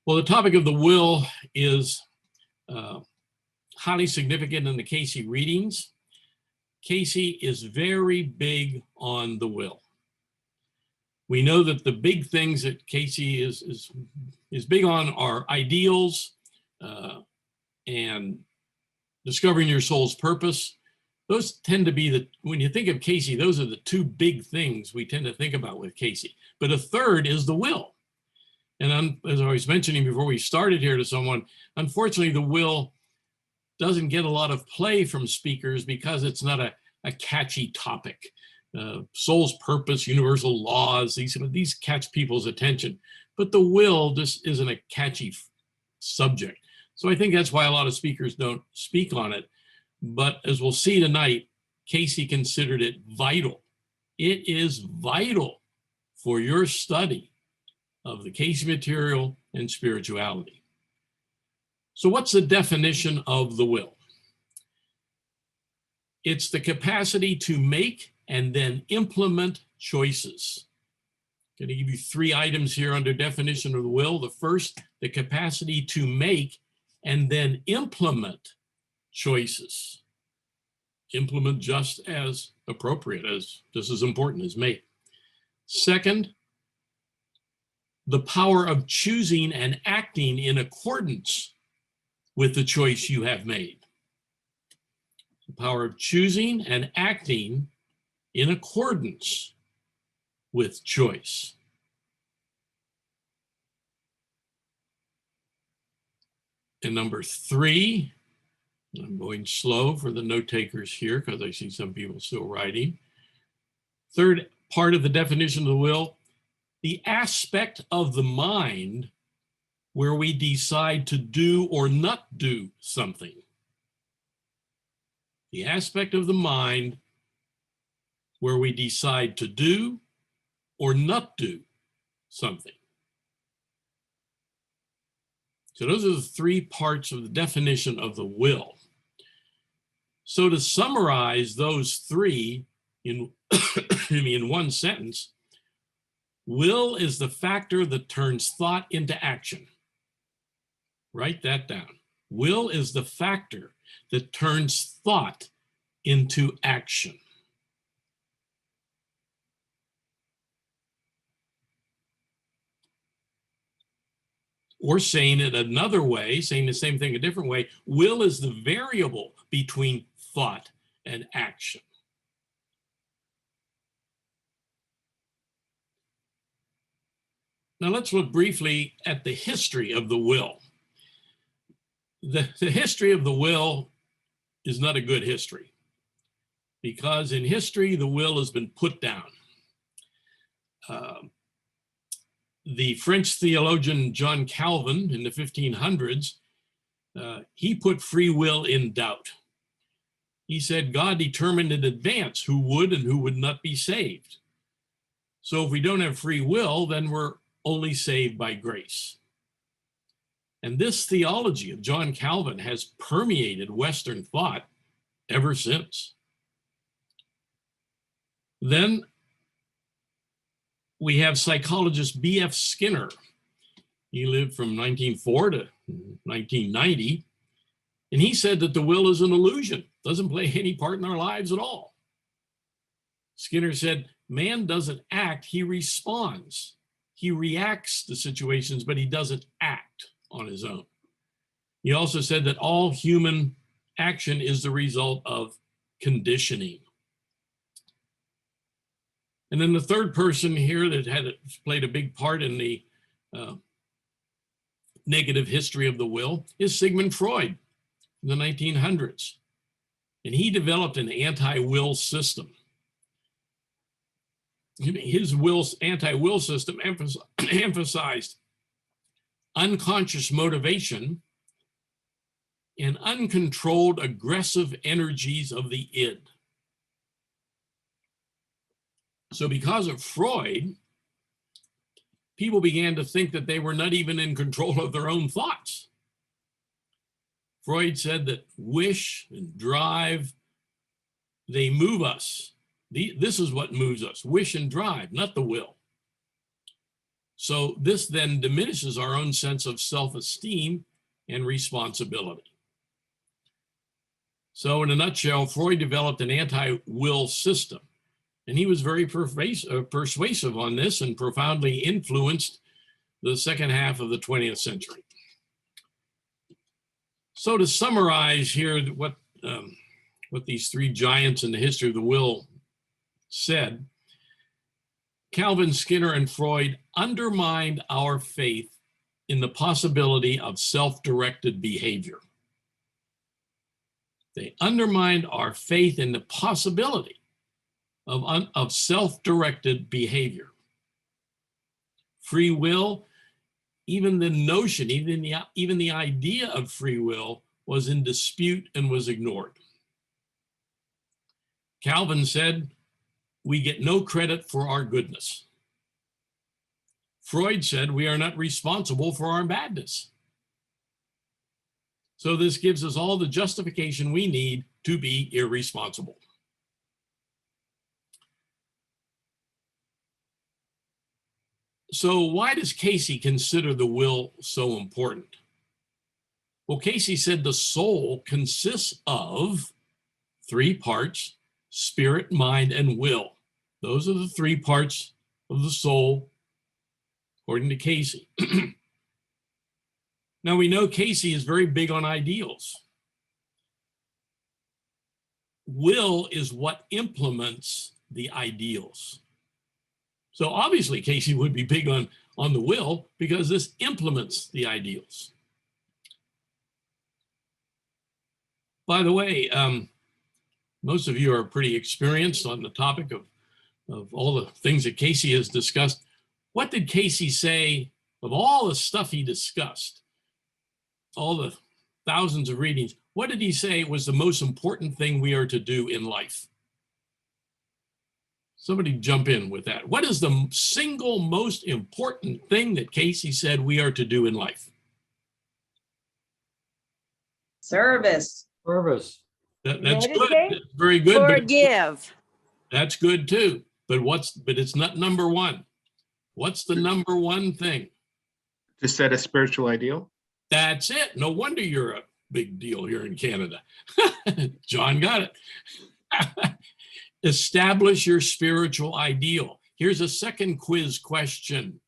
Well, the topic of the will is highly significant in the Cayce readings. Cayce is very big on the will. We know that the big things that Cayce is big on are ideals and discovering your soul's purpose. Those tend to be when you think of Cayce, those are the two big things we tend to think about with Cayce. But a third is the will. And as I was mentioning before we started here to someone, unfortunately, the will doesn't get a lot of play from speakers because it's not a catchy topic. Soul's purpose, universal laws, these catch people's attention. But the will just isn't a catchy subject. So I think that's why a lot of speakers don't speak on it. But as we'll see tonight, Cayce considered it vital. It is vital for your study of the Cayce material and spirituality. So what's the definition of the will? It's the capacity to make and then implement choices. I'm going to give you 3 items here under definition of the will. The first, the capacity to make and then implement choices. Implement just as appropriate, just as important as make. Second, the power of choosing and acting in accordance with the choice you have made. The power of choosing and acting in accordance with choice. And number 3, I'm going slow for the note takers here because I see some people still writing. Third part of the definition of the will, the aspect of the mind where we decide to do or not do something. The aspect of the mind where we decide to do or not do something. So those are the 3 parts of the definition of the will. So to summarize those 3 in, in one sentence, will is the factor that turns thought into action. Write that down. Will is the factor that turns thought into action. Or saying it another way, saying the same thing a different way, will is the variable between thought and action. Now let's look briefly at the history of the will. The history of the will is not a good history because in history, the will has been put down. The French theologian John Calvin in the 1500s, he put free will in doubt. He said God determined in advance who would and who would not be saved. So if we don't have free will, then we're only saved by grace. And this theology of John Calvin has permeated Western thought ever since. Then we have psychologist B.F. Skinner. He lived from 1904 to 1990. And he said that the will is an illusion, doesn't play any part in our lives at all. Skinner said, man doesn't act, he responds. He reacts to situations, but he doesn't act on his own. He also said that all human action is the result of conditioning. And then the third person here that played a big part in the negative history of the will is Sigmund Freud in the 1900s. And he developed an anti-will system. His anti-will system emphasized unconscious motivation and uncontrolled aggressive energies of the id. So because of Freud, people began to think that they were not even in control of their own thoughts. Freud said that wish and drive, they move us. This is what moves us, wish and drive, not the will. So this then diminishes our own sense of self-esteem and responsibility. So in a nutshell, Freud developed an anti-will system, and he was very persuasive on this and profoundly influenced the second half of the 20th century. So to summarize here what these three giants in the history of the will said, Calvin, Skinner, and Freud undermined our faith in the possibility of self-directed behavior. They undermined our faith in the possibility of self-directed behavior. Free will, even the notion, even the idea of free will was in dispute and was ignored. Calvin said, we get no credit for our goodness. Freud said, we are not responsible for our badness. So this gives us all the justification we need to be irresponsible. So why does Cayce consider the will so important? Well, Cayce said the soul consists of three parts: spirit, mind, and will. Those are the three parts of the soul, according to Cayce. Now we know Cayce is very big on ideals. Will is what implements the ideals. So obviously Cayce would be big on the will because this implements the ideals. By the way, most of you are pretty experienced on the topic of all the things that Cayce has discussed. What did Cayce say of all the stuff he discussed, all the thousands of readings? What did he say was the most important thing we are to do in life? Somebody jump in with that. What is the single most important thing that Cayce said we are to do in life? Service. Service. That's good. Meditate. That's very good. Forgive. That's good too. But it's not number one. What's the number one thing? To set a spiritual ideal. That's it. No wonder you're a big deal here in Canada. John got it. Establish your spiritual ideal. Here's a second quiz question.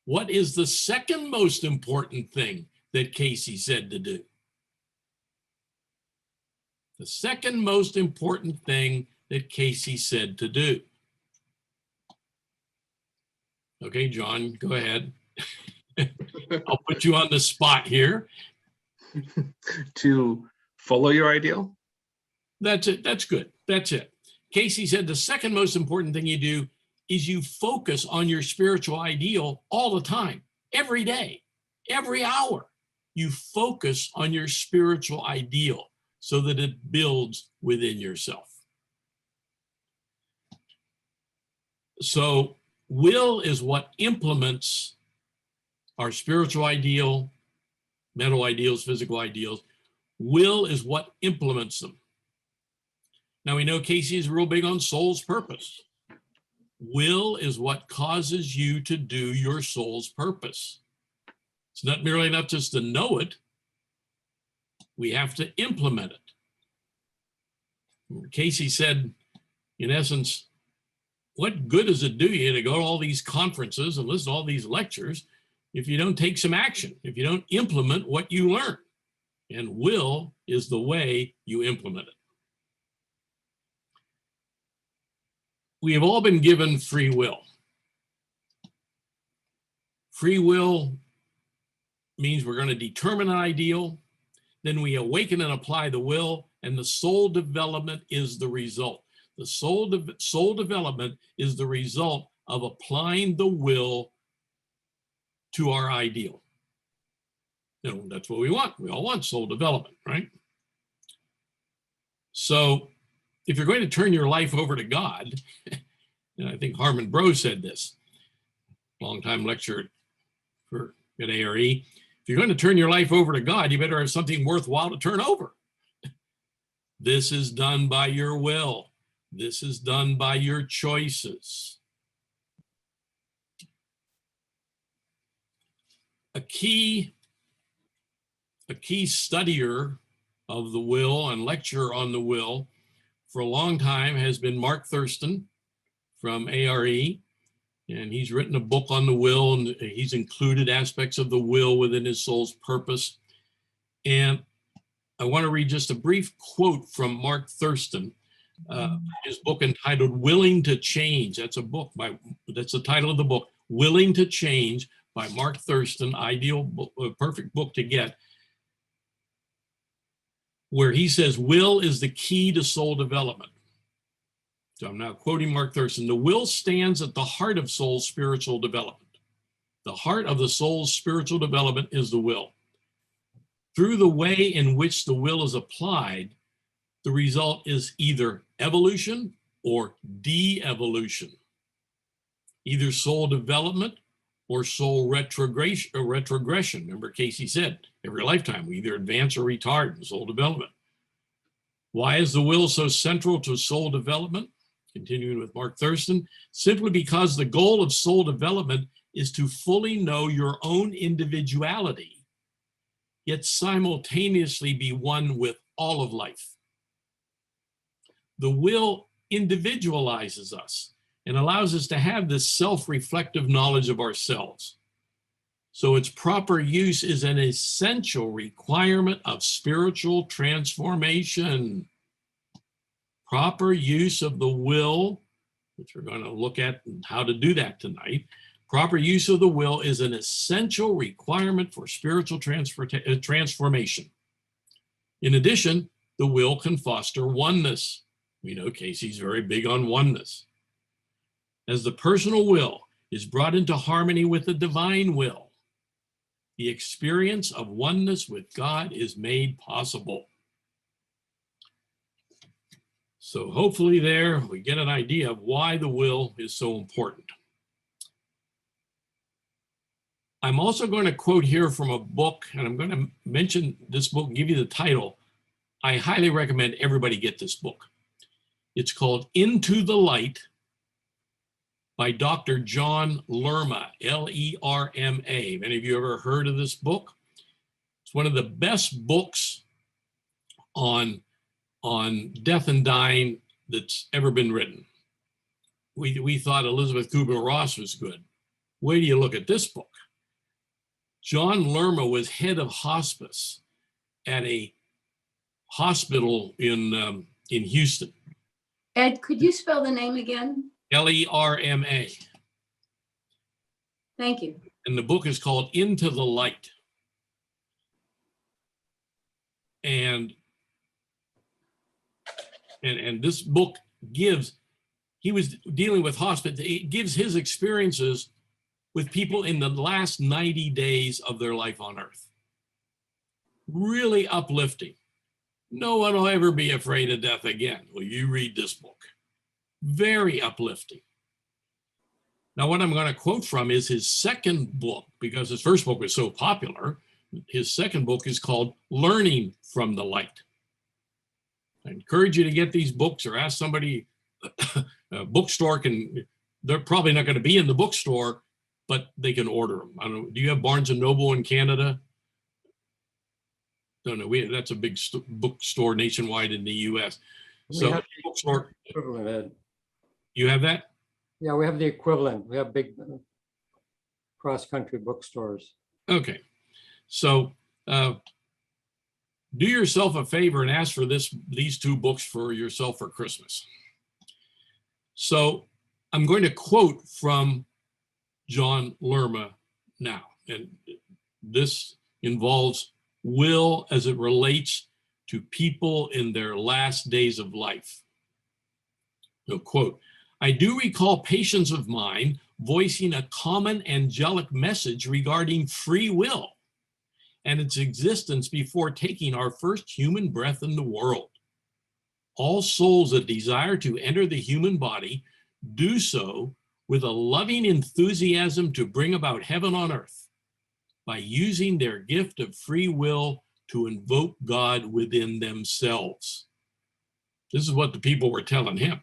What is the second most important thing that Cayce said to do? The second most important thing that Cayce said to do. Okay, John, go ahead. I'll put you on the spot here. To follow your ideal. That's it. That's good. That's it. Cayce said the second most important thing you do is you focus on your spiritual ideal all the time, every day, every hour. You focus on your spiritual ideal so that it builds within yourself. So will is what implements our spiritual ideal, mental ideals, physical ideals. Will is what implements them. Now we know Cayce is real big on soul's purpose. Will is what causes you to do your soul's purpose. It's not merely enough just to know it. We have to implement it. Cayce said, in essence, what good does it do you to go to all these conferences and listen to all these lectures if you don't take some action, if you don't implement what you learn? And will is the way you implement it. We have all been given free will. Free will means we're going to determine an ideal, then we awaken and apply the will, and the soul development is the result. The soul development is the result of applying the will to our ideal. You know, that's what we want. We all want soul development, right? So if you're going to turn your life over to God, and I think Harmon Bro said this, longtime lecturer at A.R.E., if you're going to turn your life over to God, you better have something worthwhile to turn over. This is done by your will. This is done by your choices. a key studier of the will and lecturer on the will for a long time has been Mark Thurston from A.R.E. And he's written a book on the will, and he's included aspects of the will within his soul's purpose. And I want to read just a brief quote from Mark Thurston, his book entitled Willing to Change. That's the title of the book, Willing to Change by Mark Thurston, ideal book, perfect book to get, where he says, will is the key to soul development. So I'm now quoting Mark Thurston. The will stands at the heart of soul's spiritual development. The heart of the soul's spiritual development is the will. Through the way in which the will is applied, the result is either evolution or de-evolution, either soul development or soul retrogression. Remember, Cayce said, every lifetime we either advance or retard in soul development. Why is the will so central to soul development? Continuing with Mark Thurston, simply because the goal of soul development is to fully know your own individuality, yet simultaneously be one with all of life. The will individualizes us and allows us to have this self-reflective knowledge of ourselves. So its proper use is an essential requirement of spiritual transformation. Proper use of the will, which we're going to look at and how to do that tonight. Proper use of the will is an essential requirement for spiritual transformation. In addition, the will can foster oneness. We know Cayce's very big on oneness. As the personal will is brought into harmony with the divine will, the experience of oneness with God is made possible. So hopefully there we get an idea of why the will is so important. I'm also going to quote here from a book, and I'm going to mention this book, give you the title. I highly recommend everybody get this book. It's called Into the Light by Dr. John Lerma, L-E-R-M-A. Have any of you ever heard of this book? It's one of the best books on death and dying that's ever been written. We thought Elizabeth Kubler-Ross was good. Wait till you look at this book. John Lerma was head of hospice at a hospital in Houston. Ed, could you spell the name again? L-E-R-M-A. Thank you. And the book is called Into the Light. And this book gives, he was dealing with hospice, it gives his experiences with people in the last 90 days of their life on earth. Really uplifting. No one will ever be afraid of death again. Well, you read this book. Very uplifting. Now, what I'm going to quote from is his second book, because his first book was so popular. His second book is called Learning from the Light. I encourage you to get these books or ask somebody, a bookstore they're probably not going to be in the bookstore, but they can order them. I don't know, do you have Barnes & Noble in Canada? Don't know, that's a big bookstore nationwide in the US. So bookstore, Equivalent, Ed. you have that? Yeah, we have the equivalent. We have big cross-country bookstores. Okay, so do yourself a favor and ask for these two books for yourself for Christmas. So I'm going to quote from John Lerma now, and this involves will as it relates to people in their last days of life. So quote, I do recall patients of mine voicing a common angelic message regarding free will and its existence before taking our first human breath in the world. All souls that desire to enter the human body do so with a loving enthusiasm to bring about heaven on earth by using their gift of free will to invoke God within themselves. This is what the people were telling him.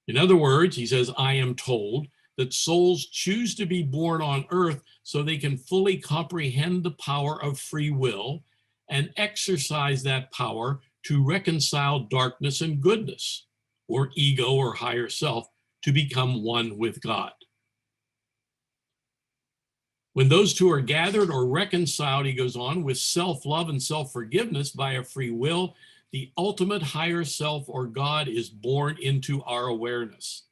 In other words, he says, I am told that souls choose to be born on earth so they can fully comprehend the power of free will and exercise that power to reconcile darkness and goodness, or ego or higher self, to become one with God. When those two are gathered or reconciled, he goes on, with self-love and self-forgiveness via free will, the ultimate higher self or God is born into our awareness.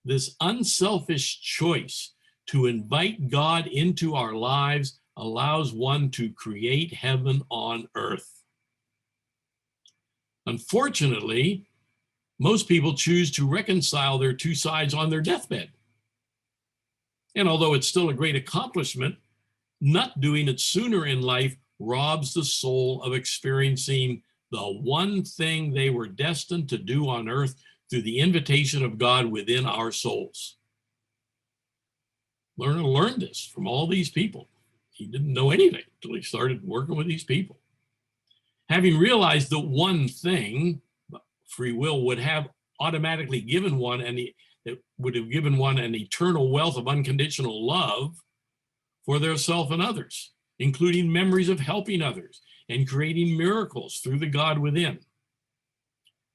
This unselfish choice to invite God into our lives allows one to create heaven on earth. Unfortunately, most people choose to reconcile their two sides on their deathbed. And although it's still a great accomplishment, not doing it sooner in life robs the soul of experiencing the one thing they were destined to do on earth through the invitation of God within our souls. Lerner learned this from all these people. He didn't know anything until he started working with these people. Having realized the one thing, free will would have automatically given one, and it would have given one an eternal wealth of unconditional love for their self and others, including memories of helping others and creating miracles through the God within.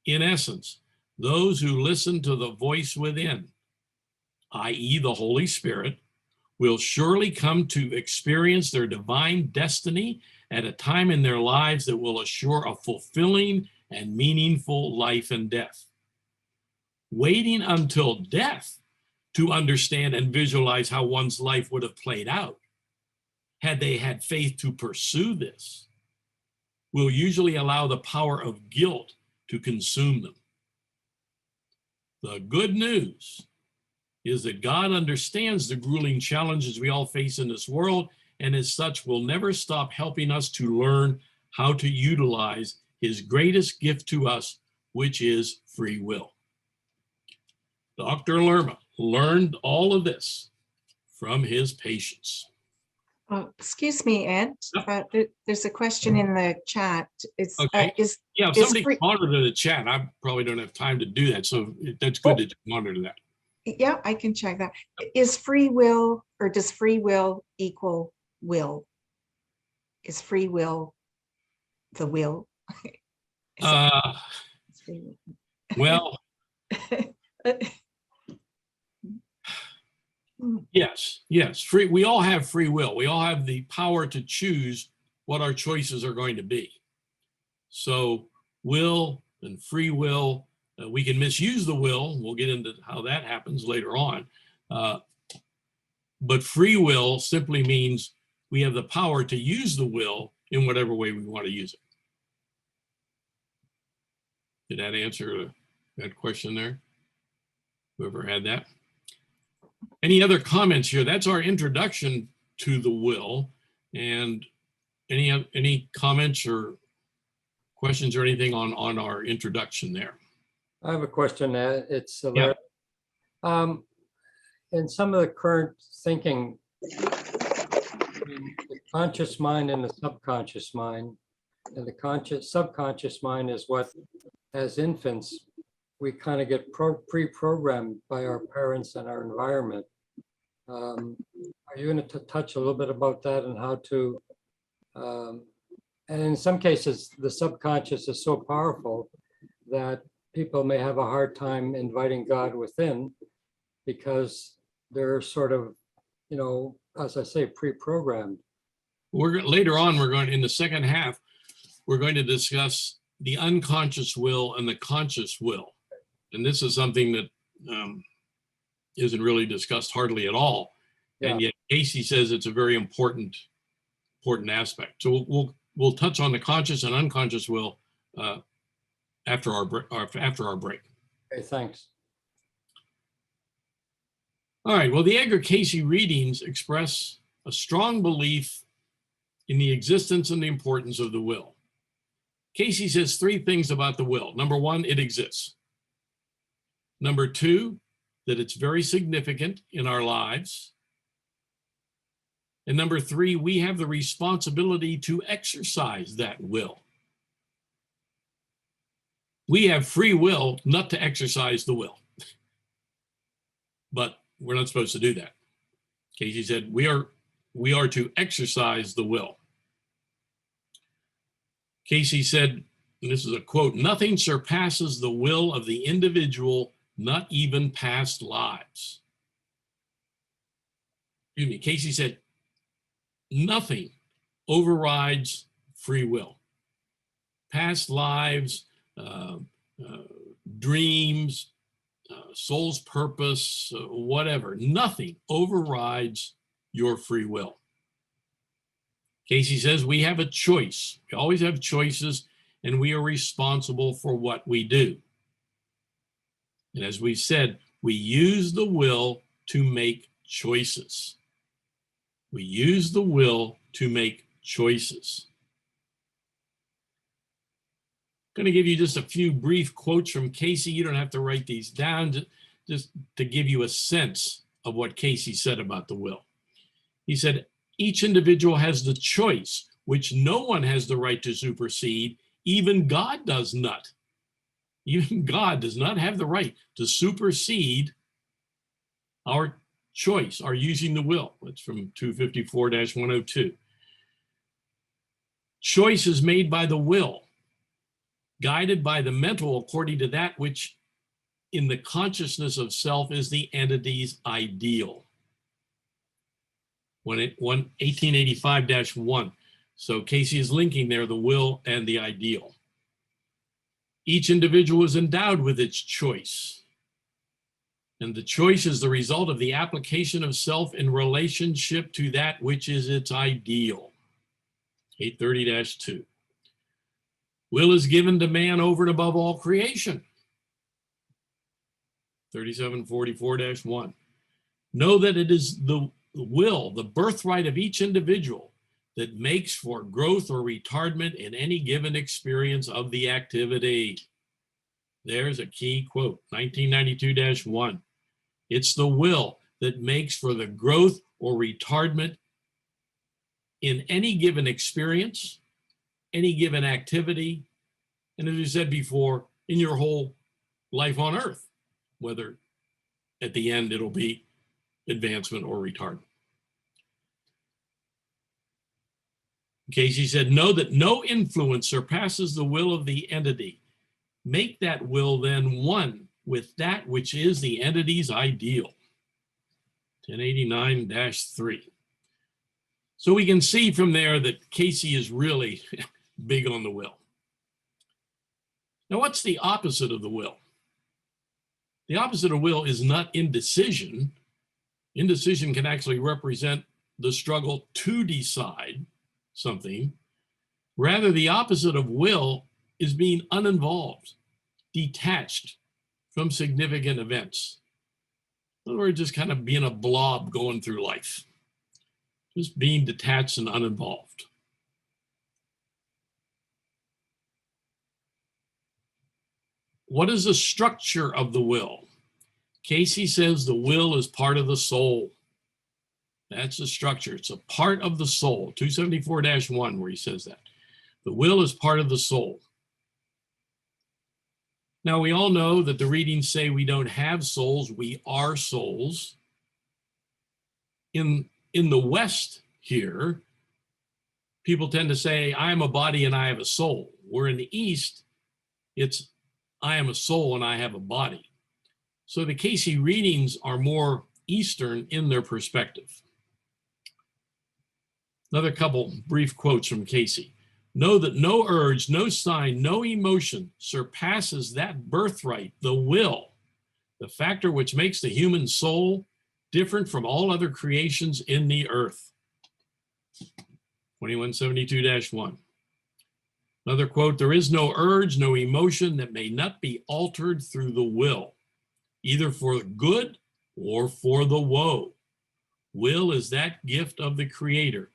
In essence, those who listen to the voice within, i.e. the Holy Spirit, will surely come to experience their divine destiny at a time in their lives that will assure a fulfilling and meaningful life and death. Waiting until death to understand and visualize how one's life would have played out, had they had faith to pursue this, will usually allow the power of guilt to consume them. The good news is that God understands the grueling challenges we all face in this world, and as such will never stop helping us to learn how to utilize his greatest gift to us, which is free will. Dr. Lerma learned all of this from his patients. Excuse me, Ed. There's a question in the chat. Okay. Yeah, if is somebody free- can monitor the chat, I probably don't have time to do that. So that's good to monitor that. Yeah, I can check that. Is free will, or does free will equal will? Is free will the will? It's free will. Well, yes. We all have free will. We all have the power to choose what our choices are going to be. So will and free will, we can misuse the will. We'll get into how that happens later on. But free will simply means we have the power to use the will in whatever way we want to use it. Did that answer that question there? Whoever had that? Any other comments here? That's our introduction to the will. And any comments or questions or anything on our introduction there? I have a question. It's Yeah. In some of the current thinking, the conscious mind and the subconscious mind, and the subconscious mind is what, as infants, we kind of get pre-programmed by our parents and our environment. Are you going to touch a little bit about that and how to, and in some cases, the subconscious is so powerful that people may have a hard time inviting God within because they're sort of, as I say, pre-programmed. Later on, we're going, in the second half, we're going to discuss the unconscious will and the conscious will. And this is something that isn't really discussed hardly at all. Yeah. And yet Cayce says it's a very important aspect. So we'll touch on the conscious and unconscious will after our break. Okay, thanks. All right, well, the Edgar Cayce readings express a strong belief in the existence and the importance of the will. Cayce says three things about the will. Number one, it exists. Number two, that it's very significant in our lives. And number three, we have the responsibility to exercise that will. We have free will not to exercise the will. But we're not supposed to do that. Cayce said, we are to exercise the will. Cayce said, and this is a quote, nothing surpasses the will of the individual, not even past lives. Excuse me, Cayce said, nothing overrides free will. Past lives, dreams, soul's purpose, whatever, nothing overrides your free will. Cayce says we have a choice. We always have choices, and we are responsible for what we do. And as we said, we use the will to make choices. We use the will to make choices. I'm going to give you just a few brief quotes from Cayce. You don't have to write these down, just to give you a sense of what Cayce said about the will. He said, each individual has the choice, which no one has the right to supersede. Even God does not. Even God does not have the right to supersede our choice, our using the will. That's from 254-102. Choice is made by the will, guided by the mental according to that which in the consciousness of self is the entity's ideal. 1885-1. So Cayce is linking there the will and the ideal. Each individual is endowed with its choice. And the choice is the result of the application of self in relationship to that which is its ideal. 830-2. Will is given to man over and above all creation. 3744-1. Know that it is the will, the birthright of each individual that makes for growth or retardment in any given experience of the activity. There's a key quote, 1992-1. It's the will that makes for the growth or retardment in any given experience, any given activity, and as we said before, in your whole life on earth, whether at the end it'll be advancement or retardment. Cayce said, know that no influence surpasses the will of the entity. Make that will then one with that which is the entity's ideal. 1089-3. So we can see from there that Cayce is really big on the will. Now, what's the opposite of the will? The opposite of will is not indecision. Indecision can actually represent the struggle to decide something. Rather, the opposite of will is being uninvolved, detached from significant events. In other words, just kind of being a blob going through life, just being detached and uninvolved. What is the structure of the will? Cayce says the will is part of the soul. That's the structure. It's a part of the soul. 274-1, where he says that. The will is part of the soul. Now, we all know that the readings say we don't have souls, we are souls. In the West here, people tend to say, I am a body and I have a soul. Where in the East, it's I am a soul and I have a body. So the Cayce readings are more Eastern in their perspective. Another couple brief quotes from Cayce. Know that no urge, no sign, no emotion surpasses that birthright, the will, the factor which makes the human soul different from all other creations in the earth. 2172-1. Another quote, there is no urge, no emotion that may not be altered through the will, either for good or for the woe. Will is that gift of the Creator,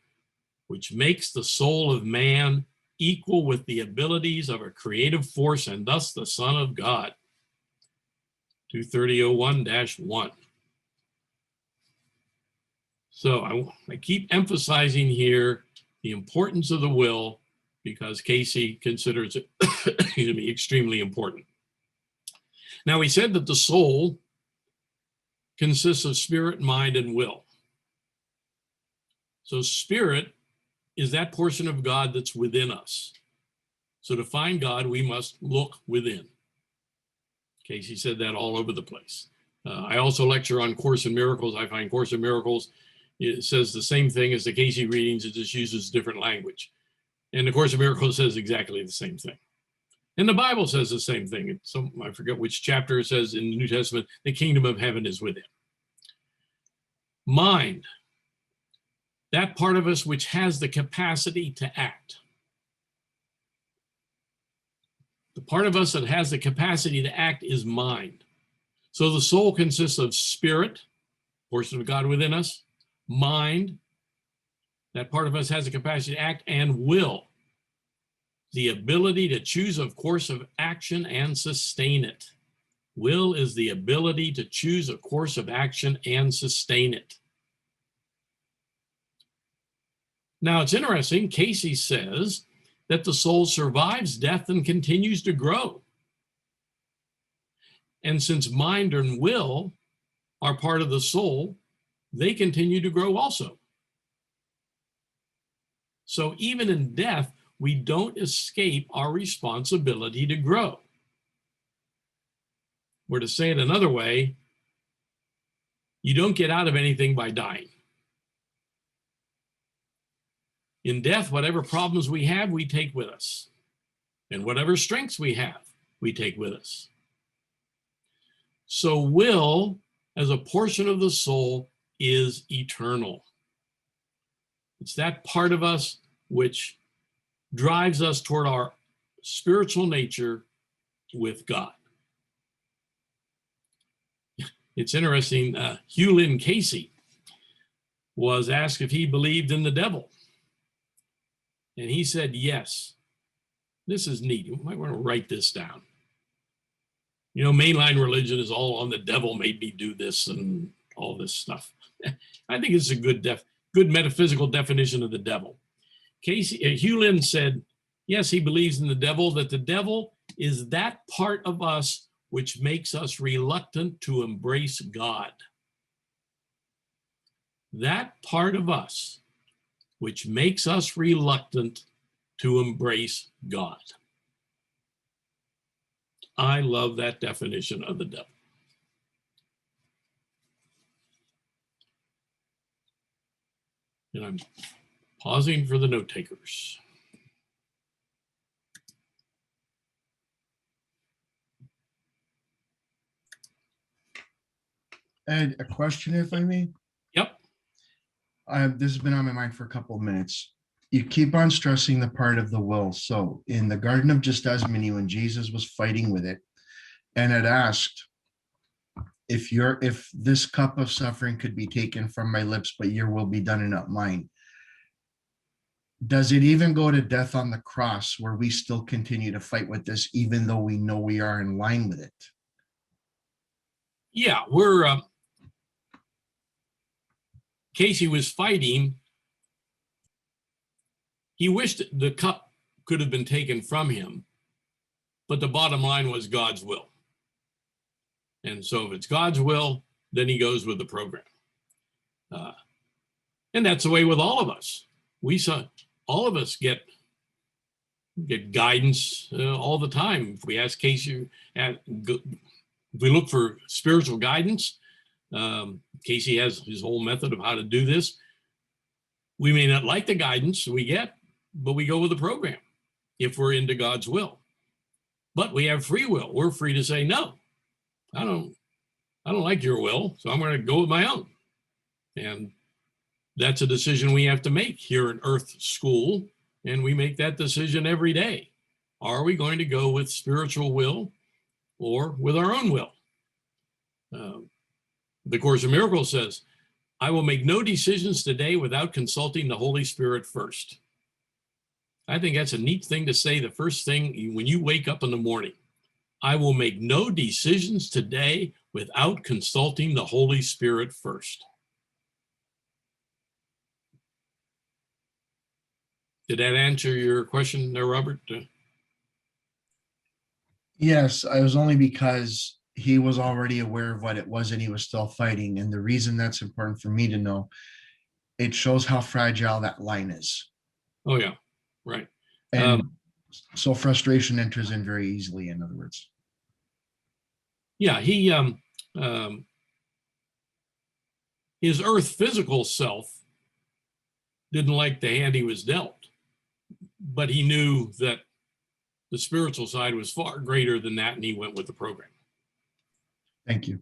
which makes the soul of man equal with the abilities of a creative force and thus the Son of God. 230-01-1. So I keep emphasizing here the importance of the will because Cayce considers it excuse me, extremely important. Now, he said that the soul consists of spirit, mind, and will. So spirit is that portion of God that's within us. So to find God, we must look within. Cayce said that all over the place. I also lecture on Course in Miracles. I find Course in Miracles, it says the same thing as the Cayce Readings. It just uses different language. And the Course in Miracles says exactly the same thing. And the Bible says the same thing. I forget which chapter it says in the New Testament, the kingdom of heaven is within. Mind, that part of us which has the capacity to act. The part of us that has the capacity to act is mind. So the soul consists of spirit, portion of God within us, mind, that part of us has the capacity to act, and will, the ability to choose a course of action and sustain it. Will is the ability to choose a course of action and sustain it. Now it's interesting, Cayce says that the soul survives death and continues to grow. And since mind and will are part of the soul, they continue to grow also. So even in death, we don't escape our responsibility to grow. Or to say it another way, you don't get out of anything by dying. In death, whatever problems we have, we take with us. And whatever strengths we have, we take with us. So will, as a portion of the soul, is eternal. It's that part of us which drives us toward our spiritual nature with God. It's interesting, Hugh Lynn Cayce was asked if he believed in the devil. And he said, yes. This is neat. You might want to write this down. You know, mainline religion is all on the devil made me do this and all this stuff. I think it's a good metaphysical definition of the devil. Hugh Lynn said, yes, he believes in the devil, that the devil is that part of us which makes us reluctant to embrace God. That part of us which makes us reluctant to embrace God. I love that definition of the devil. And I'm pausing for the note takers. Ed, a question, if I may. Yep. This has been on my mind for a couple of minutes. You keep on stressing the part of the will. So in the Garden of Gethsemane, when Jesus was fighting with it and had asked, if this cup of suffering could be taken from my lips, but your will be done and not mine. Does it even go to death on the cross where we still continue to fight with this, even though we know we are in line with it? Yeah, Cayce was fighting. He wished the cup could have been taken from him, but the bottom line was God's will. And so if it's God's will, then he goes with the program. And that's the way with all of us. All of us get guidance all the time. If we ask Cayce, if we look for spiritual guidance, Cayce has his whole method of how to do this. We may not like the guidance we get, but we go with the program if we're into God's will. But we have free will. We're free to say, no, I don't like your will, so I'm going to go with my own. And that's a decision we have to make here in Earth School, and we make that decision every day. Are we going to go with spiritual will or with our own will? The Course in Miracles says, I will make no decisions today without consulting the Holy Spirit first. I think that's a neat thing to say the first thing when you wake up in the morning. I will make no decisions today without consulting the Holy Spirit first. Did that answer your question there, Robert? Yes, I was only because he was already aware of what it was and he was still fighting. And the reason that's important for me to know, it shows how fragile that line is. Oh, yeah, right. And so frustration enters in very easily, in other words. Yeah, his earth physical self didn't like the hand he was dealt, but he knew that the spiritual side was far greater than that, and he went with the program. Thank you.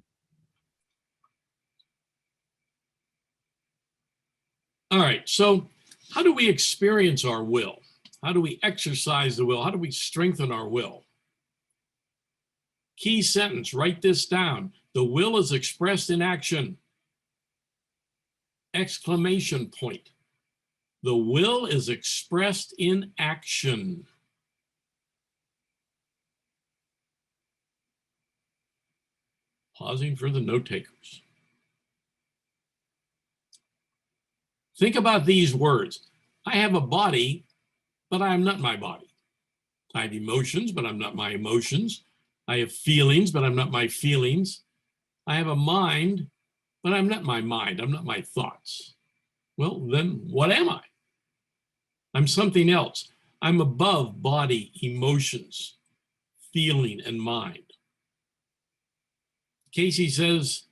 All right, so how do we experience our will? How do we exercise the will? How do we strengthen our will? Key sentence, write this down. The will is expressed in action. Exclamation point. The will is expressed in action. Pausing for the note takers. Think about these words. I have a body, but I am not my body. I have emotions, but I'm not my emotions. I have feelings, but I'm not my feelings. I have a mind, but I'm not my mind. I'm not my thoughts. Well, then what am I? I'm something else. I'm above body, emotions, feeling, and mind. Cayce says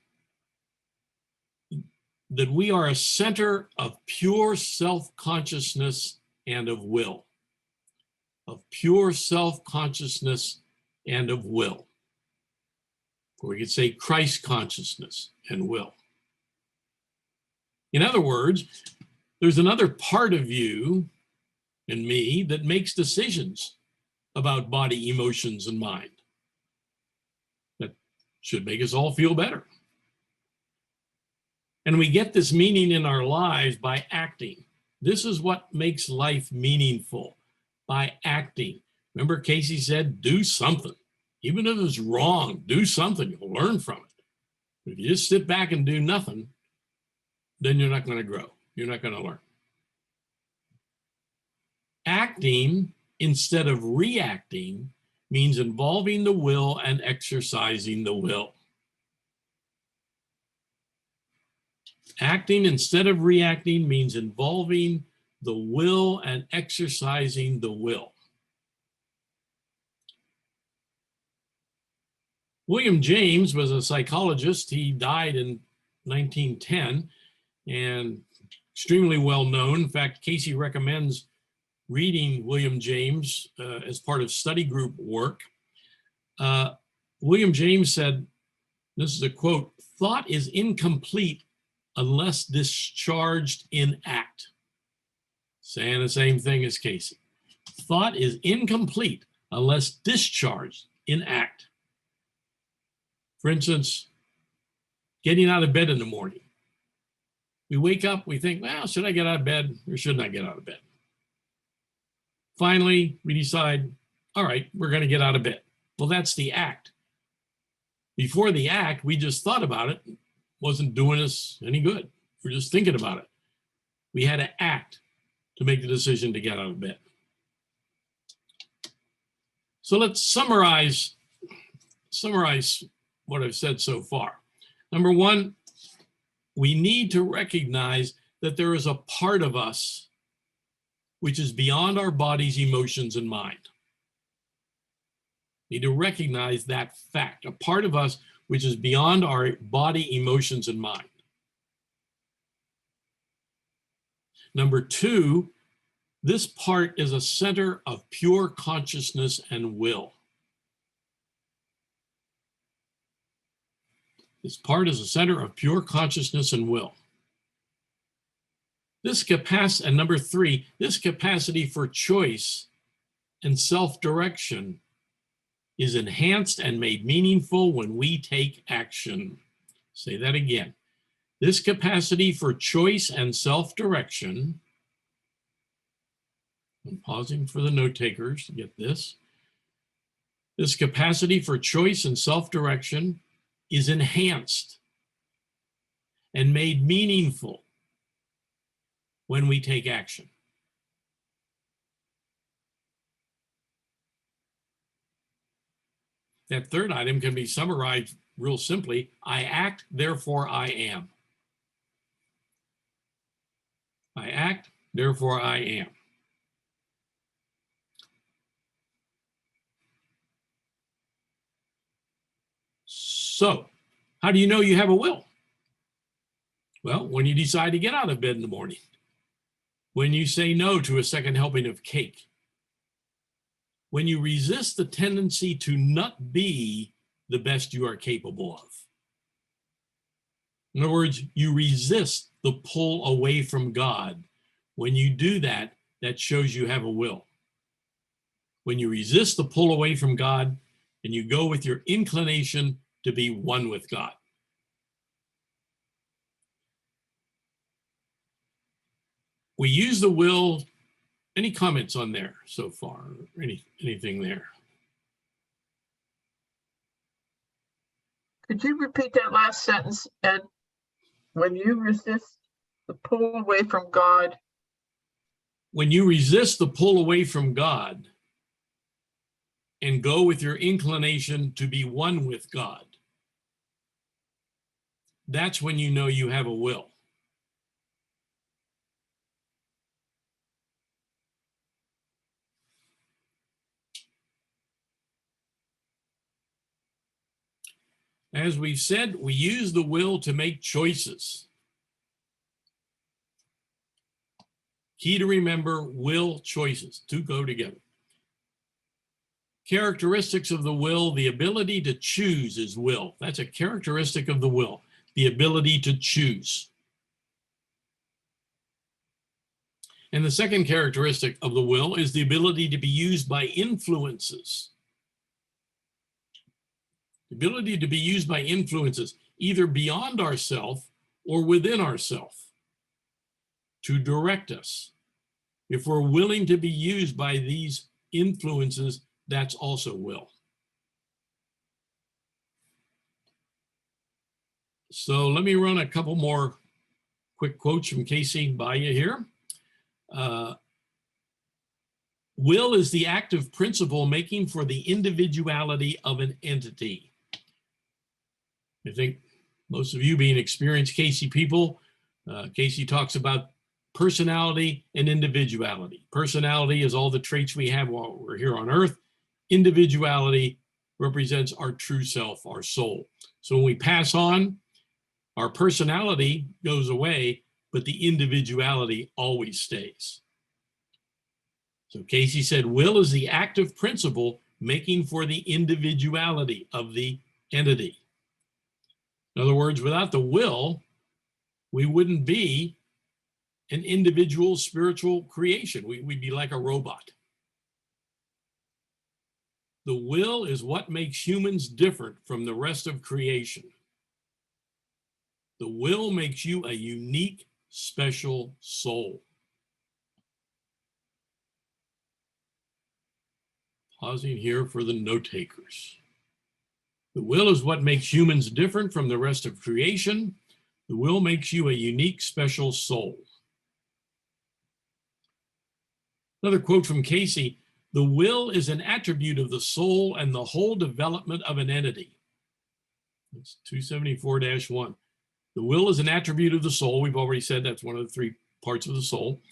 that we are a center of pure self-consciousness and of will. Of pure self-consciousness and of will. Or we could say Christ consciousness and will. In other words, there's another part of you and me that makes decisions about body, emotions, and mind. That should make us all feel better. And we get this meaning in our lives by acting. This is what makes life meaningful, by acting. Remember, Cayce said, do something. Even if it's wrong, do something. You'll learn from it. If you just sit back and do nothing, then you're not going to grow. You're not going to learn. Acting instead of reacting means involving the will and exercising the will. Acting instead of reacting means involving the will and exercising the will. William James was a psychologist. He died in 1910 and extremely well known. In fact, Cayce recommends reading William James as part of study group work. William James said, this is a quote, "Thought is incomplete unless discharged in act." Saying the same thing as Cayce. Thought is incomplete unless discharged in act. For instance, getting out of bed in the morning. We wake up, we think, well, should I get out of bed or shouldn't I get out of bed? Finally, we decide, all right, we're going to get out of bed. Well, that's the act. Before the act, we just thought about it. It wasn't doing us any good. We're just thinking about it. We had to act to make the decision to get out of bed. So let's summarize what I've said so far. Number one, we need to recognize that there is a part of us which is beyond our body's emotions and mind. We need to recognize that fact, a part of us which is beyond our body, emotions, and mind. Number two, this part is a center of pure consciousness and will. This part is a center of pure consciousness and will. This capacity, and number three, this capacity for choice and self-direction is enhanced and made meaningful when we take action. Say that again. This capacity for choice and self-direction, I'm pausing for the note takers to get this. This capacity for choice and self-direction is enhanced and made meaningful when we take action. That third item can be summarized real simply, I act, therefore I am. I act, therefore I am. So, how do you know you have a will? Well, when you decide to get out of bed in the morning, when you say no to a second helping of cake, when you resist the tendency to not be the best you are capable of. In other words, you resist the pull away from God. When you do that, that shows you have a will. When you resist the pull away from God and you go with your inclination to be one with God. We use the will. Any comments on there so far? Anything there? Could you repeat that last sentence, Ed? When you resist the pull away from God, When you resist the pull away from God and go with your inclination to be one with God, that's when you know you have a will. As we've said, we use the will to make choices. Key to remember, will, choices, two go together. Characteristics of the will, the ability to choose is will. That's a characteristic of the will, the ability to choose. And the second characteristic of the will is the ability to be used by influences. The ability to be used by influences, either beyond ourself or within ourself, to direct us. If we're willing to be used by these influences, that's also will. So let me run a couple more quick quotes from Cayce by you here. Will is the active principle making for the individuality of an entity. I think most of you being experienced Cayce people, Cayce talks about personality and individuality. Personality is all the traits we have while we're here on earth. Individuality represents our true self, our soul. So when we pass on, our personality goes away, but the individuality always stays. So Cayce said, will is the active principle making for the individuality of the entity. In other words, without the will, we wouldn't be an individual spiritual creation. We'd be like a robot. The will is what makes humans different from the rest of creation. The will makes you a unique, special soul. Pausing here for the note takers. The will is what makes humans different from the rest of creation. The will makes you a unique, special soul. Another quote from Cayce, the will is an attribute of the soul and the whole development of an entity. That's 274-1. The will is an attribute of the soul. We've already said that's one of the three parts of the soul.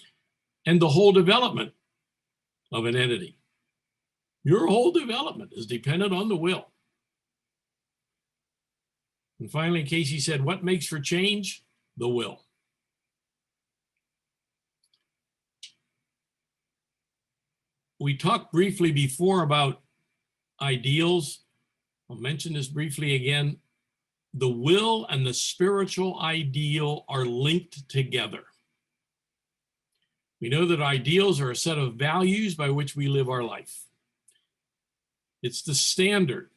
And the whole development of an entity. Your whole development is dependent on the will. And finally, Cayce said, what makes for change? The will. We talked briefly before about ideals. I'll mention this briefly again. The will and the spiritual ideal are linked together. We know that ideals are a set of values by which we live our life. It's the standard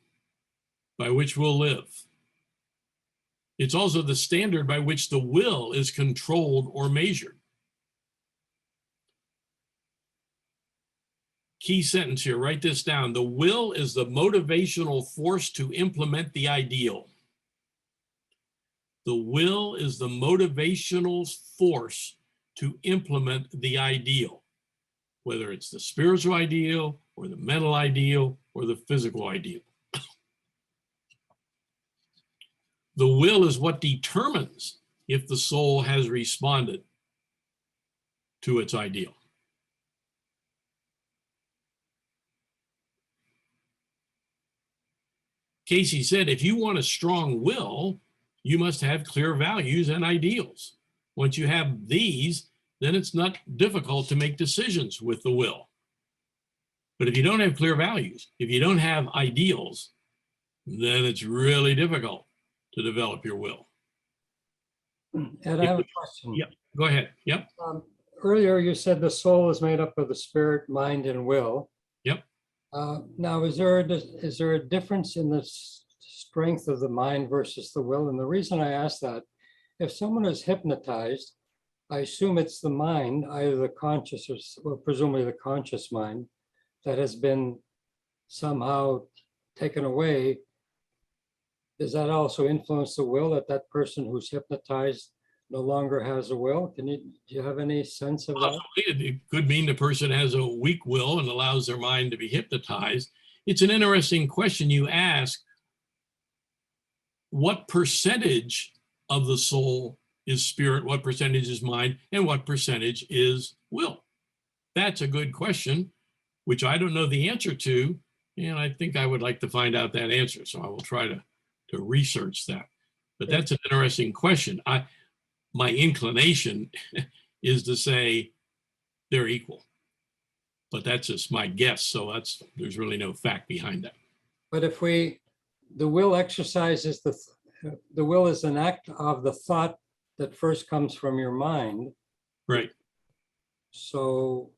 by which we'll live. It's also the standard by which the will is controlled or measured. Key sentence here, write this down. The will is the motivational force to implement the ideal. The will is the motivational force to implement the ideal, whether it's the spiritual ideal or the mental ideal or the physical ideal. The will is what determines if the soul has responded to its ideal. Cayce said, if you want a strong will, you must have clear values and ideals. Once you have these, then it's not difficult to make decisions with the will. But if you don't have clear values, if you don't have ideals, then it's really difficult to develop your will. And I have a question. Yep, go ahead. Yep. Earlier, you said the soul is made up of the spirit, mind, and will. Yep. Now, is there a difference in the strength of the mind versus the will? And the reason I ask that, if someone is hypnotized, I assume it's the mind, either the conscious or well, presumably the conscious mind, that has been somehow taken away. Does that also influence the will, that that person who's hypnotized no longer has a will? Do you have any sense of that? It could mean the person has a weak will and allows their mind to be hypnotized. It's an interesting question you ask. What percentage of the soul is spirit, what percentage is mind, and what percentage is will? That's a good question, which I don't know the answer to, and I think I would like to find out that answer, so I will try to research that. But that's an interesting question. My inclination is to say they're equal, but that's just my guess, so there's really no fact behind that. But if the will exercises, the will is an act of the thought that first comes from your mind. Right. So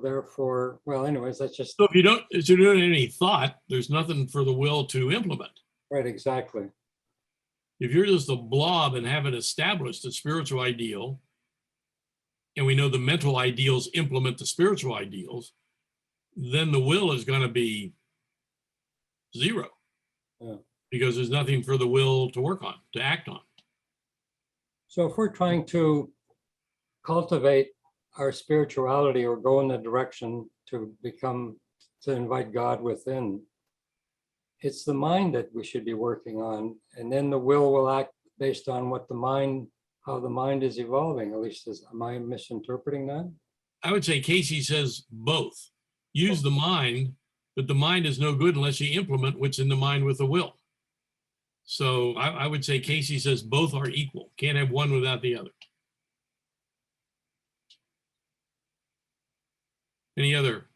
therefore, well, anyways, that's just. So if you don't have any thought, there's nothing for the will to implement. Right, exactly. If you're just a blob and haven't established a spiritual ideal, and we know the mental ideals implement the spiritual ideals, then the will is going to be zero. Yeah. Because there's nothing for the will to work on, to act on. So if we're trying to cultivate our spirituality or go in the direction to invite God within, it's the mind that we should be working on, and then the will act based on how the mind is evolving. At least, am I misinterpreting that? I would say Cayce says both. Use the mind, but the mind is no good unless you implement what's in the mind with the will. So I would say Cayce says both are equal. Can't have one without the other. Any other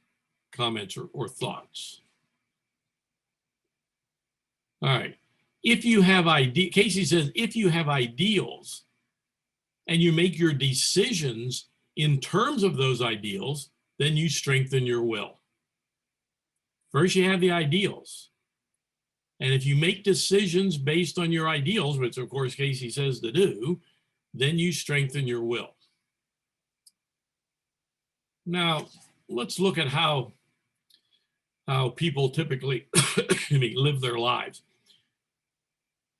comments or thoughts? All right. If you have Cayce says, if you have ideals and you make your decisions in terms of those ideals, then you strengthen your will. First, you have the ideals. And if you make decisions based on your ideals, which of course Cayce says to do, then you strengthen your will. Now, let's look at how people typically live their lives.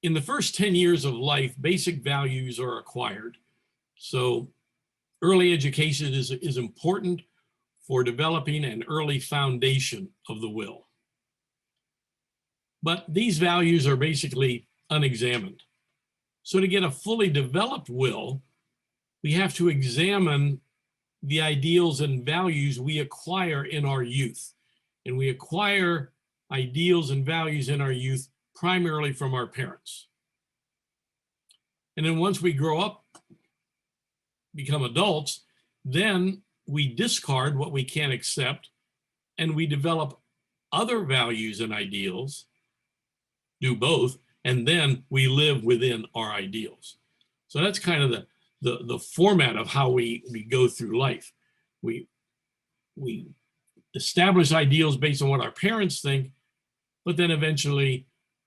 In the first 10 years of life, basic values are acquired. So early education is important for developing an early foundation of the will. But these values are basically unexamined. So to get a fully developed will, we have to examine the ideals and values we acquire in our youth. And we acquire ideals and values in our youth primarily from our parents. And then once we grow up, become adults, then we discard what we can't accept and we develop other values and ideals, do both, and then we live within our ideals. So that's kind of the format of how we go through life. We establish ideals based on what our parents think, but then eventually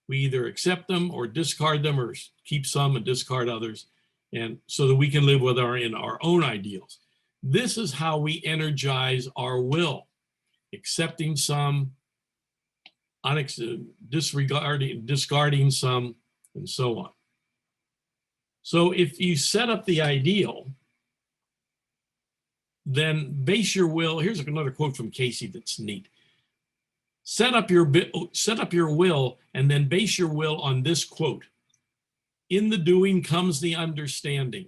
we either accept them or discard them or keep some and discard others, and so that we can live with our own ideals. This is how we energize our will, accepting some, discarding some, and so on. So if you set up the ideal, then base your will. Here's another quote from Cayce that's neat. Set up your will and then base your will on this quote. In the doing comes the understanding.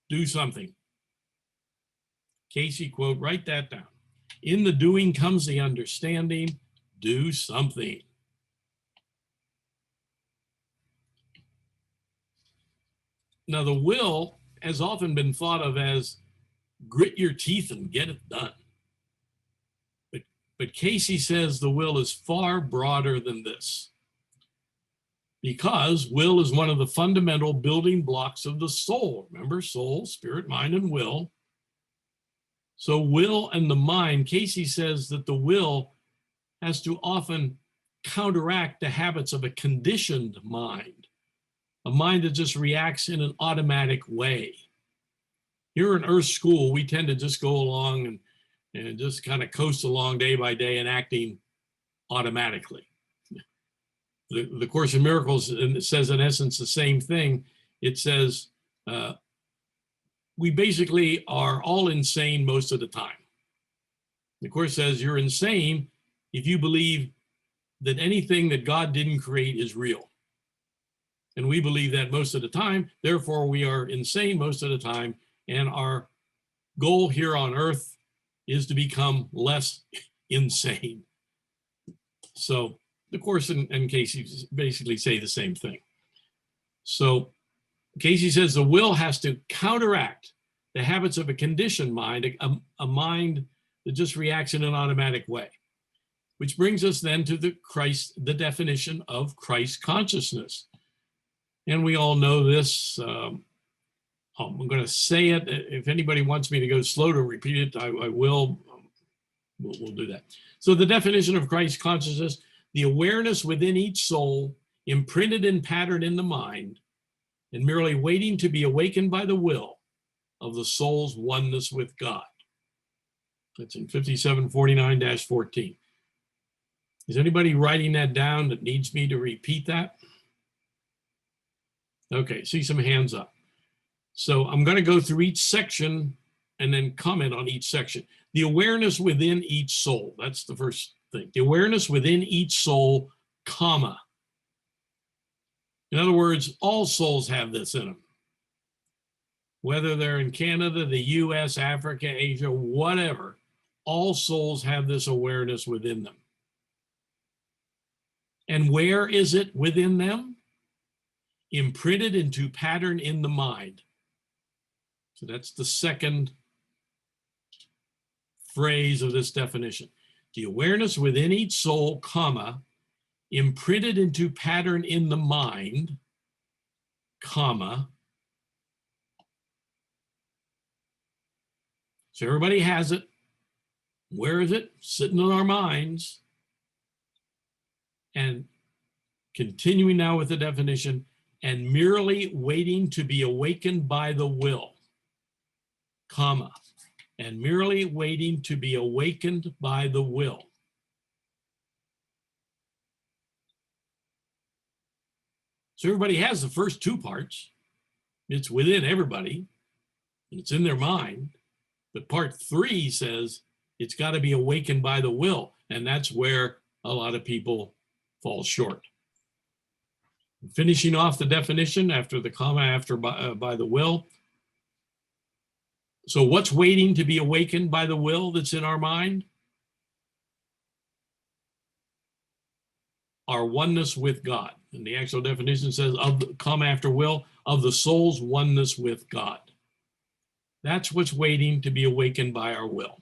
Do something. Cayce quote, write that down. In the doing comes the understanding. Do something. Now, the will has often been thought of as grit your teeth and get it done. But Cayce says the will is far broader than this, because will is one of the fundamental building blocks of the soul. Remember, soul, spirit, mind, and will. So will and the mind, Cayce says that the will has to often counteract the habits of a conditioned mind, a mind that just reacts in an automatic way. Here in Earth School, we tend to just go along and just kind of coast along day by day and acting automatically. The Course in Miracles says in essence the same thing. It says we basically are all insane most of the time. The Course says you're insane if you believe that anything that God didn't create is real. And we believe that most of the time, therefore we are insane most of the time, and our goal here on earth is to become less insane. So the Course and Cayce basically say the same thing. So Cayce says the will has to counteract the habits of a conditioned mind, a mind that just reacts in an automatic way. Which brings us then to the definition of Christ consciousness. And we all know this. I'm going to say it. If anybody wants me to go slow to repeat it, I will. We'll do that. So the definition of Christ consciousness: the awareness within each soul, imprinted and patterned in the mind, and merely waiting to be awakened by the will of the soul's oneness with God. That's in 5749-14. Is anybody writing that down that needs me to repeat that? Okay, see some hands up. So I'm going to go through each section and then comment on each section. The awareness within each soul, that's the first thing. The awareness within each soul, comma. In other words, all souls have this in them. Whether they're in Canada, the US, Africa, Asia, whatever, all souls have this awareness within them. And where is it within them? Imprinted into pattern in the mind. So that's the second phrase of this definition. The awareness within each soul, comma, imprinted into pattern in the mind, comma. So everybody has it. Where is it? Sitting in our minds. And continuing now with the definition, and merely waiting to be awakened by the will, comma, and merely waiting to be awakened by the will. So everybody has the first two parts. It's within everybody, and it's in their mind. But part 3 says it's got to be awakened by the will, and that's where a lot of people fall short. Finishing off the definition after the comma, after by the will. So what's waiting to be awakened by the will that's in our mind? Our oneness with God. And the actual definition says, of the comma after will, of the soul's oneness with God. That's what's waiting to be awakened by our will.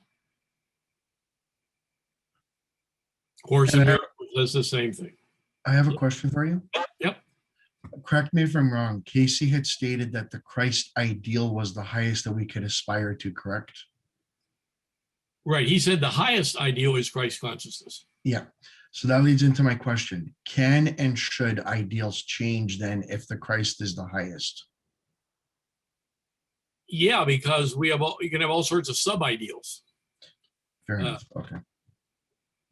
Course in Miracles does the same thing. I have a question for you. Yep. Correct me if I'm wrong. Cayce had stated that the Christ ideal was the highest that we could aspire to, correct? Right. He said the highest ideal is Christ consciousness. Yeah. So that leads into my question. Can and should ideals change then if the Christ is the highest? Yeah, because you can have all sorts of sub-ideals. Fair enough. Okay.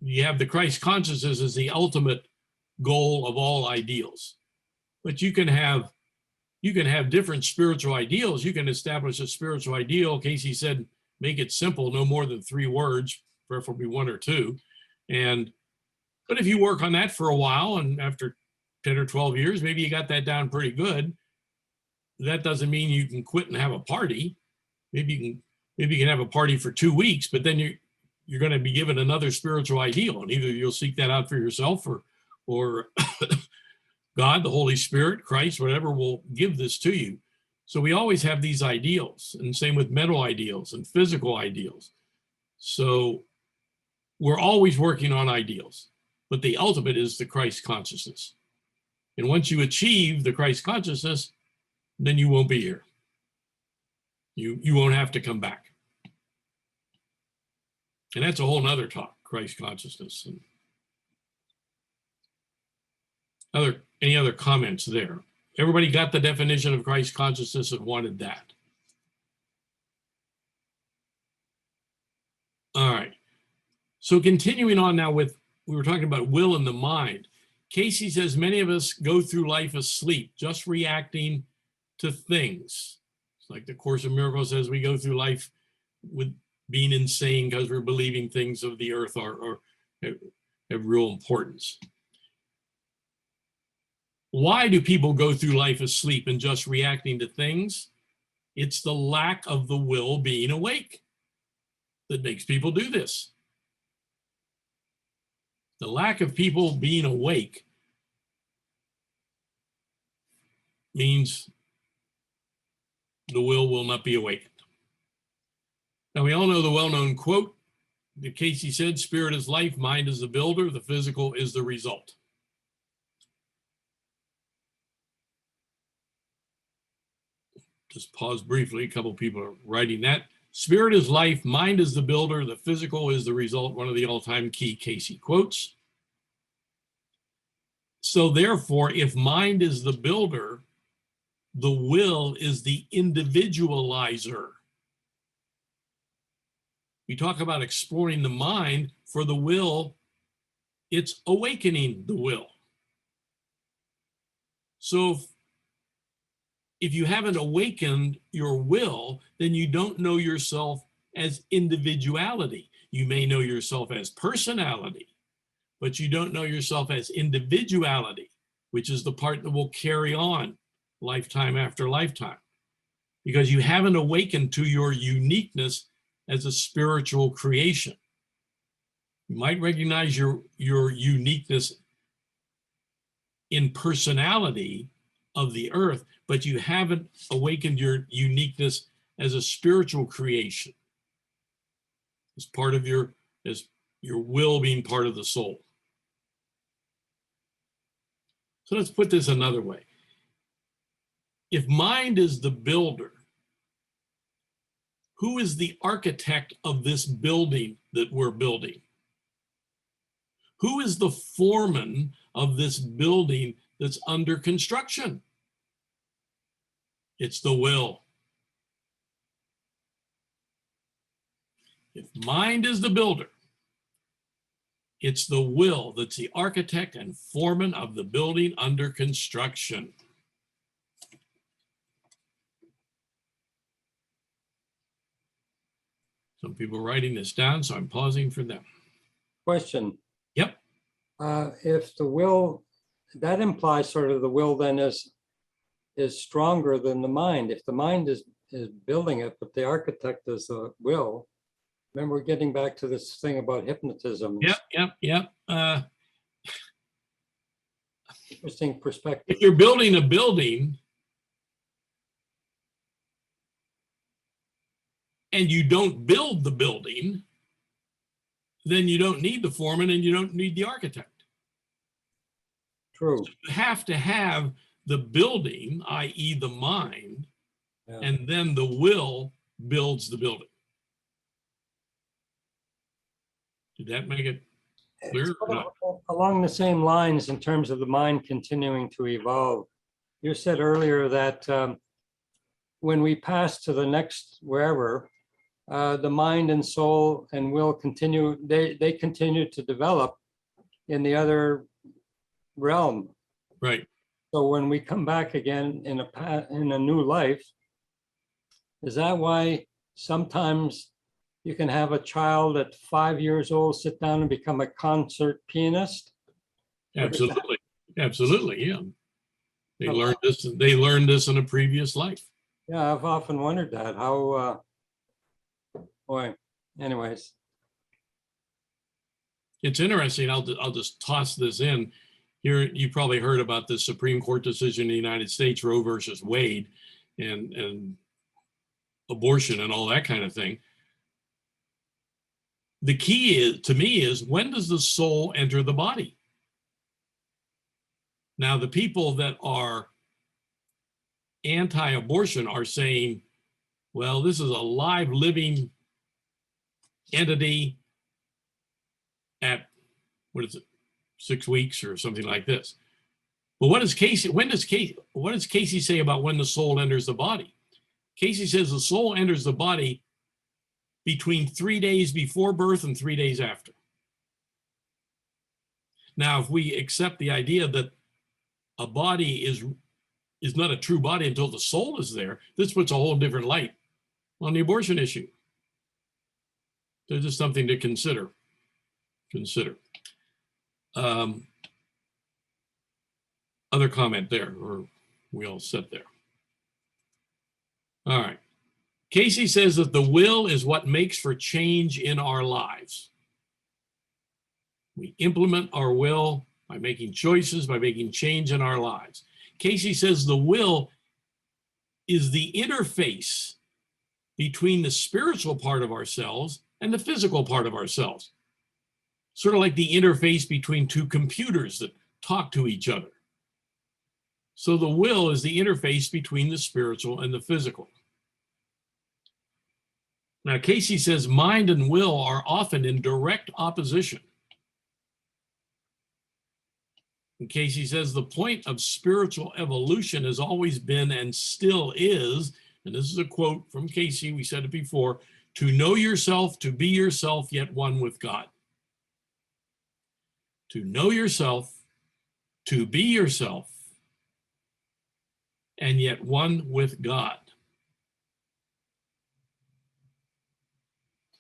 You have the Christ consciousness as the ultimate goal of all ideals. But you can have different spiritual ideals. You can establish a spiritual ideal. Cayce said, make it simple, no more than 3 words, preferably 1 or 2. But if you work on that for a while, and after 10 or 12 years, maybe you got that down pretty good, that doesn't mean you can quit and have a party. Maybe you can have a party for 2 weeks, but then you're going to be given another spiritual ideal, and either you'll seek that out for yourself, or God, the Holy Spirit, Christ, whatever will give this to you. So we always have these ideals, and same with mental ideals and physical ideals. So we're always working on ideals, but the ultimate is the Christ consciousness. And once you achieve the Christ consciousness, then you won't be here. You won't have to come back. And that's a whole nother talk, Christ consciousness. And any other comments there? Everybody got the definition of Christ consciousness and wanted that. All right. So continuing on now with, we were talking about will and the mind. Cayce says many of us go through life asleep, just reacting to things. It's like the Course in Miracles says we go through life with being insane because we're believing things of the earth are have real importance. Why do people go through life asleep and just reacting to things? It's the lack of the will being awake that makes people do this. The lack of people being awake means the will not be awakened. Now, we all know the well-known quote that Cayce said, spirit is life, mind is the builder, the physical is the result. Just pause briefly, a couple people are writing that. Spirit is life, mind is the builder, the physical is the result, one of the all-time key Cayce quotes. So therefore, if mind is the builder, the will is the individualizer. We talk about exploring the mind. For the will, it's awakening the will. So if you haven't awakened your will, then you don't know yourself as individuality. You may know yourself as personality, but you don't know yourself as individuality, which is the part that will carry on lifetime after lifetime, because you haven't awakened to your uniqueness as a spiritual creation. You might recognize your uniqueness in personality of the earth, but you haven't awakened your uniqueness as a spiritual creation, as part of your will being part of the soul. So let's put this another way. If mind is the builder, who is the architect of this building that we're building? Who is the foreman of this building that's under construction? It's the will. If mind is the builder, it's the will that's the architect and foreman of the building under construction. Some people are writing this down, so I'm pausing for them. Question. Yep. If the will, that implies sort of the will then is stronger than the mind. If the mind is building it, but the architect is the will. Remember, we're getting back to this thing about hypnotism. Yep. Interesting perspective. If you're building a building and you don't build the building, then you don't need the foreman and you don't need the architect. True. So you have to have the building, i.e. the mind, Yeah. and then the will builds the building. Did that make it clear? or not? Along the same lines, in terms of the mind continuing to evolve, you said earlier that when we pass to the next wherever, the mind and soul and will continue, they continue to develop in the other realm. Right. So when we come back again in a new life, is that why sometimes you can have a child at 5 years old sit down and become a concert pianist? Absolutely. Absolutely. Yeah. They learned this in a previous life. Yeah, I've often wondered that, how, boy, anyways. It's interesting. I'll just toss this in here. You probably heard about the Supreme Court decision in the United States, Roe versus Wade, and abortion and all that kind of thing. The key is, to me, is when does the soul enter the body? Now, the people that are anti-abortion are saying, well, this is a live, living entity at, what is it, 6 weeks or something like this. But what does Cayce say about when the soul enters the body? Cayce says the soul enters the body between 3 days before birth and 3 days after. Now, if we accept the idea that a body is not a true body until the soul is there, this puts a whole different light on the abortion issue. There's just something to consider. Other comment there, or we all set there? All right. Cayce says that the will is what makes for change in our lives. We implement our will by making choices, by making change in our lives. Cayce says the will is the interface between the spiritual part of ourselves and the physical part of ourselves. Sort of like the interface between two computers that talk to each other. So the will is the interface between the spiritual and the physical. Now, Cayce says mind and will are often in direct opposition. And Cayce says the point of spiritual evolution has always been and still is, and this is a quote from Cayce, we said it before, to know yourself, to be yourself, yet one with God. To know yourself, to be yourself, and yet one with God.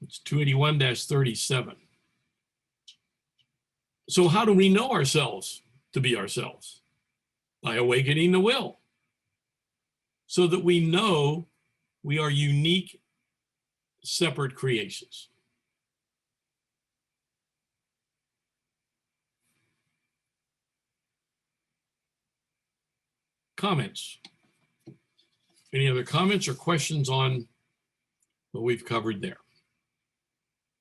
It's 281-37. So how do we know ourselves to be ourselves? By awakening the will, so that we know we are unique, separate creations. Comments? Any other comments or questions on what we've covered there?